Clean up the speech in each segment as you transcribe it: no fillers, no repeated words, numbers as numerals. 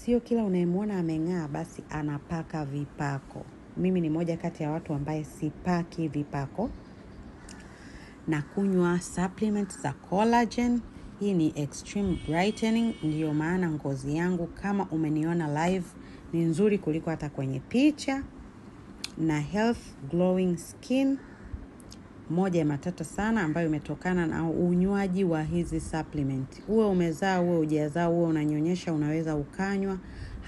Sio kila unayemwona ameng'aa basi anapaka vipako. Mimi ni moja kati ya watu ambaye sipaki vipako. Na kunywa supplements za collagen. Hii ni extreme brightening. Ndiyo maana ngozi yangu kama umeniona live ni nzuri kuliko hata kwenye picha. Na health glowing skin. Moja ya matata sana ambayo imetokana na unywaji wa hizi supplement. Uwe umezaa, uwe hujazaa, uwe unanyonyesha, unaweza ukanywa.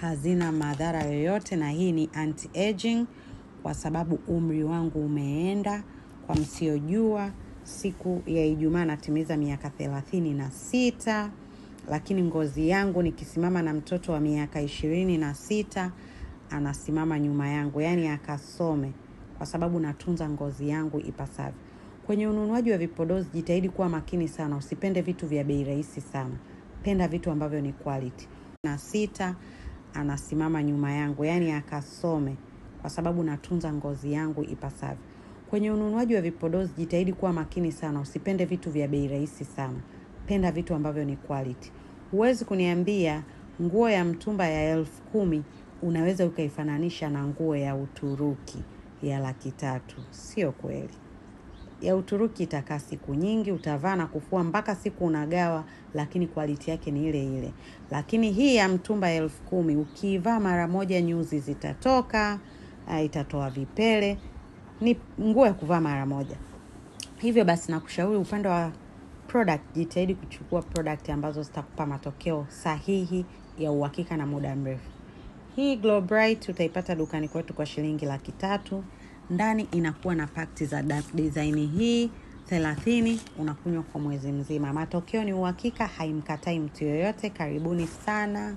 Hazina madhara yoyote, na hii ni anti-aging kwa sababu umri wangu umeenda. Kwa msiojua, siku ya Ijumaa natimiza miaka 36, lakini ngozi yangu nikisimama na mtoto wa miaka 26 anasimama nyuma yangu, yani akasome, kwa sababu natunza ngozi yangu ipasavyo. Kwenye ununuaji wa vipodozi jitahidi kuwa makini sana, usipende vitu vya bei rahisi sana. Penda vitu ambavyo ni quality. Na 6 anasimama nyuma yangu, yani akasome, kwa sababu natunza ngozi yangu ipasavyo. Kwenye ununuaji wa vipodozi jitahidi kuwa makini sana, usipende vitu vya bei rahisi sana. Penda vitu ambavyo ni quality. Huwezi kuniambia nguo ya mtumba ya 10,000 unaweza ukaifananisha na nguo ya Uturuki ya 300,000. Sio kweli. Ya Uturuki itakaa siku nyingi, utavaa na kufua mpaka siku unagawa, lakini quality yake ni ile ile. Lakini hii ya mtumba 10,000 ukivaa mara moja nyuzi zitatoka, itatoa vipele. Ni nguo ya kuvaa mara moja. Hivyo basi nakushauri upande wa product jitahidi kuchukua product ambazo zitakupa matokeo sahihi ya uhakika na muda mrefu. Hii Glow Bright utaipata dukani kwetu kwa shilingi 300,000. Ndani inakuwa na pakti za dark design hii 30, unakunywa kwa mwezi mzima. Matokeo ni uhakika, haimkatai mtu yoyote. Karibuni sana.